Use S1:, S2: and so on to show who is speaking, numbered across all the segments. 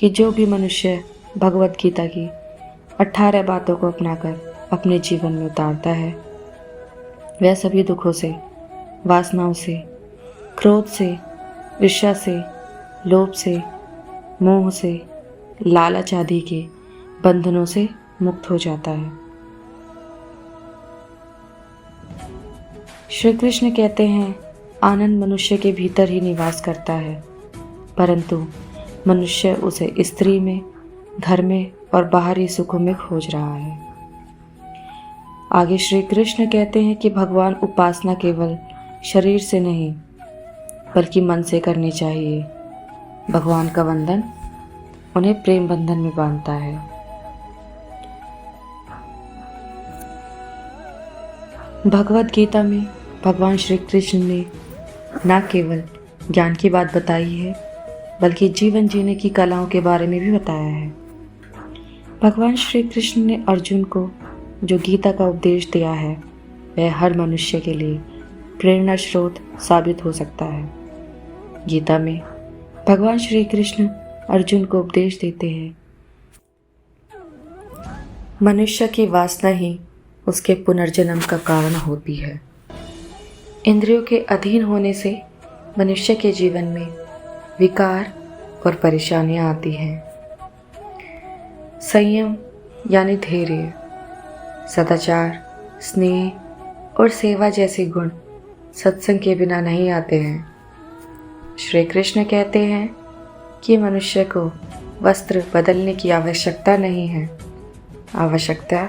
S1: कि जो भी मनुष्य भगवत गीता की 18 बातों को अपनाकर अपने जीवन में उतारता है, वह सभी दुखों से, वासनाओं से, क्रोध से, ईर्ष्या से, लोभ से, मोह से, लालच आदि के बंधनों से मुक्त हो जाता है। श्री कृष्ण कहते हैं, आनंद मनुष्य के भीतर ही निवास करता है, परंतु मनुष्य उसे स्त्री में, घर में और बाहरी सुखों में खोज रहा है। आगे श्री कृष्ण कहते हैं कि भगवान उपासना केवल शरीर से नहीं बल्कि मन से करनी चाहिए। भगवान का वंदन उन्हें प्रेम बंधन में बांधता है। भगवत गीता में भगवान श्री कृष्ण ने न केवल ज्ञान की बात बताई है बल्कि जीवन जीने की कलाओं के बारे में भी बताया है। भगवान श्री कृष्ण ने अर्जुन को जो गीता का उपदेश दिया है वह हर मनुष्य के लिए प्रेरणा स्रोत साबित हो सकता है। गीता में भगवान श्री कृष्ण अर्जुन को उपदेश देते हैं, मनुष्य की वासना ही उसके पुनर्जन्म का कारण होती है। इंद्रियों के अधीन होने से मनुष्य के जीवन में विकार और परेशानियां आती हैं। संयम यानी धैर्य, सदाचार, स्नेह और सेवा जैसे गुण सत्संग के बिना नहीं आते हैं। श्री कृष्ण कहते हैं कि मनुष्य को वस्त्र बदलने की आवश्यकता नहीं है, आवश्यकता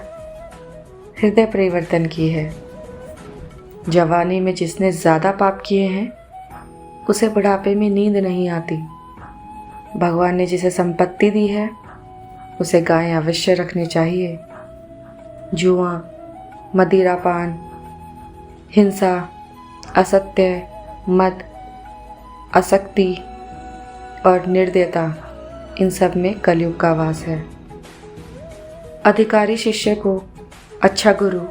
S1: हृदय परिवर्तन की है। जवानी में जिसने ज़्यादा पाप किए हैं उसे बुढ़ापे में नींद नहीं आती। भगवान ने जिसे संपत्ति दी है उसे गायें अवश्य रखनी चाहिए। जुआ, मदिरापान, हिंसा, असत्य, मद, आसक्ति और निर्दयता, इन सब में कलयुग का वास है। अधिकारी शिष्य को अच्छा गुरु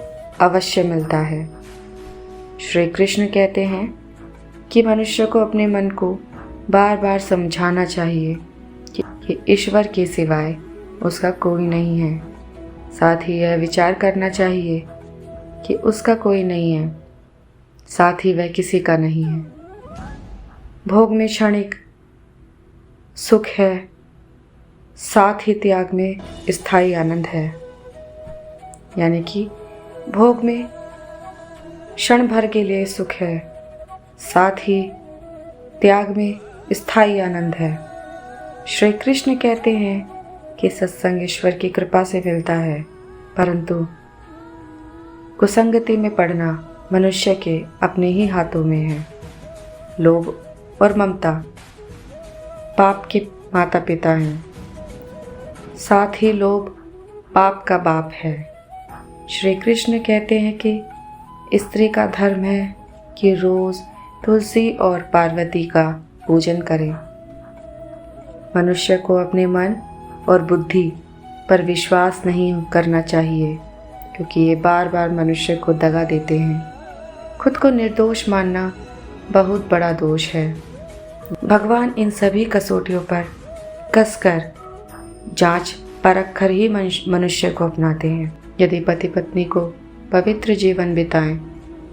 S1: अवश्य मिलता है। श्री कृष्ण कहते हैं कि मनुष्य को अपने मन को बार बार समझाना चाहिए कि ईश्वर के सिवाय उसका कोई नहीं है। साथ ही यह विचार करना चाहिए कि उसका कोई नहीं है, साथ ही वह किसी का नहीं है। भोग में क्षणिक सुख है, साथ ही त्याग में स्थायी आनंद है। यानी कि भोग में क्षण भर के लिए सुख है, साथ ही त्याग में स्थायी आनंद है। श्री कृष्ण कहते हैं कि सत्संग ईश्वर की कृपा से मिलता है, परंतु कुसंगति में पड़ना मनुष्य के अपने ही हाथों में है। लोभ और ममता पाप के माता पिता हैं, साथ ही लोभ पाप का बाप है। श्री कृष्ण कहते हैं कि स्त्री का धर्म है कि रोज तुलसी और पार्वती का पूजन करे। मनुष्य को अपने मन और बुद्धि पर विश्वास नहीं करना चाहिए, क्योंकि ये बार बार मनुष्य को दगा देते हैं। खुद को निर्दोष मानना बहुत बड़ा दोष है। भगवान इन सभी कसौटियों पर कसकर जांच परख कर ही मनुष्य को अपनाते हैं। यदि पति पत्नी को पवित्र जीवन बिताएं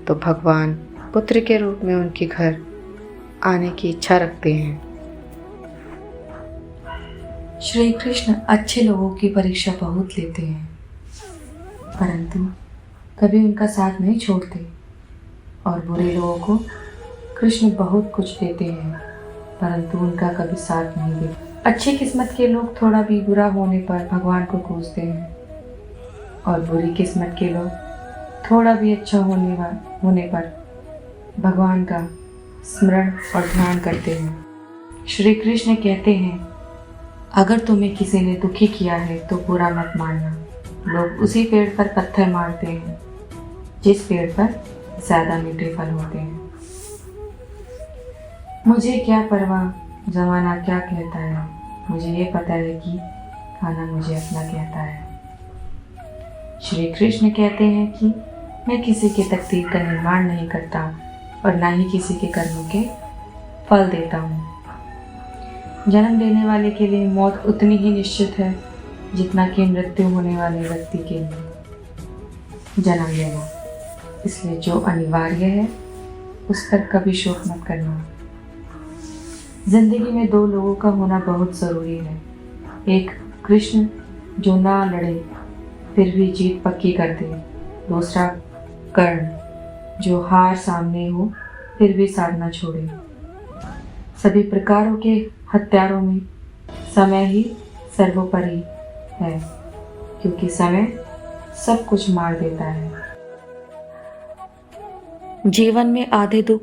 S1: तो भगवान पुत्र के रूप में उनके घर आने की इच्छा रखते हैं। श्री कृष्ण अच्छे लोगों की परीक्षा बहुत लेते हैं, परंतु कभी उनका साथ नहीं छोड़ते, और बुरे लोगों को कृष्ण बहुत कुछ देते हैं परंतु उनका कभी साथ नहीं देते। अच्छी किस्मत के लोग थोड़ा भी बुरा होने पर भगवान को कोसते हैं, और बुरी किस्मत के लोग थोड़ा भी अच्छा होने पर भगवान का स्मरण और ध्यान करते हैं। श्री कृष्ण कहते हैं, अगर तुम्हें किसी ने दुखी किया है तो बुरा मत मानना। लोग उसी पेड़ पर पत्थर मारते हैं जिस पेड़ पर ज़्यादा मीठे फल होते हैं। मुझे क्या परवाह जमाना क्या कहता है, मुझे ये पता है कि खाना मुझे अपना कहता है। श्री कृष्ण कहते हैं कि मैं किसी के तकदीर का निर्माण नहीं करता और ना ही किसी के कर्मों के फल देता हूँ। जन्म लेने वाले के लिए मौत उतनी ही निश्चित है जितना कि मृत्यु होने वाले व्यक्ति के लिए जन्म लेना। इसलिए जो अनिवार्य है उस पर कभी शोक मत करना। जिंदगी में दो लोगों का होना बहुत ज़रूरी है। एक कृष्ण जो ना लड़े फिर भी जीत पक्की कर दे, दूसरा कर्ण जो हार सामने हो फिर भी साथ न छोड़े। सभी प्रकारों के हत्यारों में समय ही सर्वोपरि है, क्योंकि समय सब कुछ मार देता है। जीवन में आधे दुख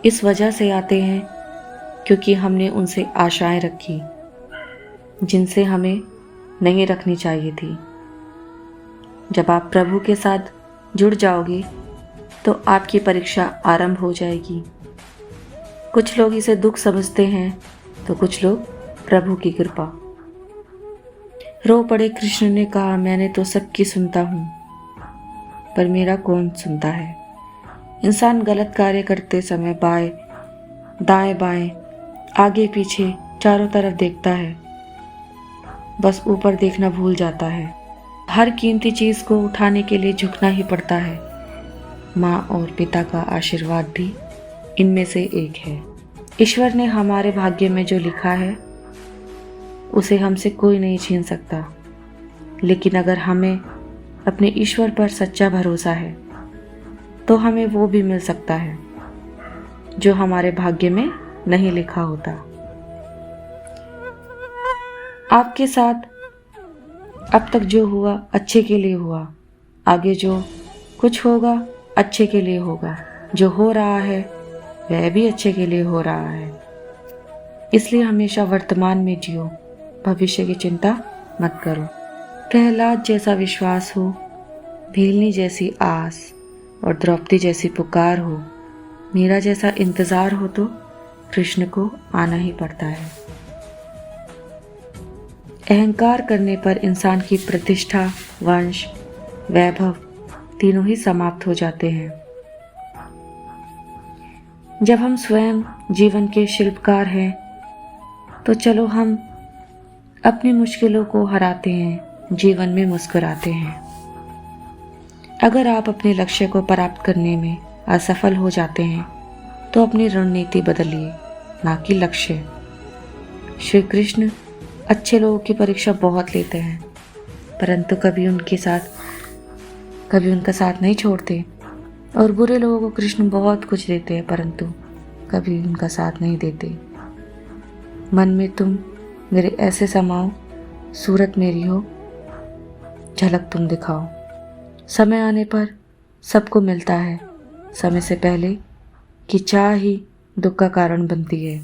S1: इस वजह से आते हैं क्योंकि हमने उनसे आशाएं रखी जिनसे हमें नहीं रखनी चाहिए थी। जब आप प्रभु के साथ जुड़ जाओगे तो आपकी परीक्षा आरंभ हो जाएगी। कुछ लोग इसे दुख समझते हैं तो कुछ लोग प्रभु की कृपा। रो पड़े कृष्ण ने कहा, मैंने तो सबकी सुनता हूँ पर मेरा कौन सुनता है। इंसान गलत कार्य करते समय बाएं दाएं बाएं आगे पीछे चारों तरफ देखता है, बस ऊपर देखना भूल जाता है। हर कीमती चीज़ को उठाने के लिए झुकना ही पड़ता है। माँ और पिता का आशीर्वाद भी इनमें से एक है। ईश्वर ने हमारे भाग्य में जो लिखा है उसे हमसे कोई नहीं छीन सकता। लेकिन अगर हमें अपने ईश्वर पर सच्चा भरोसा है तो हमें वो भी मिल सकता है जो हमारे भाग्य में नहीं लिखा होता। आपके साथ अब तक जो हुआ अच्छे के लिए हुआ, आगे जो कुछ होगा अच्छे के लिए होगा। जो हो रहा है वह भी अच्छे के लिए हो रहा है। इसलिए हमेशा वर्तमान में जियो, भविष्य की चिंता मत करो। प्रहलाद जैसा विश्वास हो, भीलनी जैसी आस और द्रौपदी जैसी पुकार हो, मीरा जैसा इंतज़ार हो तो कृष्ण को आना ही पड़ता है। अहंकार करने पर इंसान की प्रतिष्ठा, वंश, वैभव तीनों ही समाप्त हो जाते हैं। जब हम स्वयं जीवन के शिल्पकार हैं तो चलो हम अपनी मुश्किलों को हराते हैं, जीवन में मुस्कुराते हैं। अगर आप अपने लक्ष्य को प्राप्त करने में असफल हो जाते हैं तो अपनी रणनीति बदलिए, ना कि लक्ष्य। श्री कृष्ण अच्छे लोगों की परीक्षा बहुत लेते हैं, परंतु कभी उनका साथ नहीं छोड़ते। और बुरे लोगों को कृष्ण बहुत कुछ देते हैं, परंतु कभी उनका साथ नहीं देते। मन में तुम मेरे ऐसे समाओ, सूरत मेरी हो, झलक तुम दिखाओ। समय आने पर सबको मिलता है, समय से पहले कि चाह ही दुख का कारण बनती है।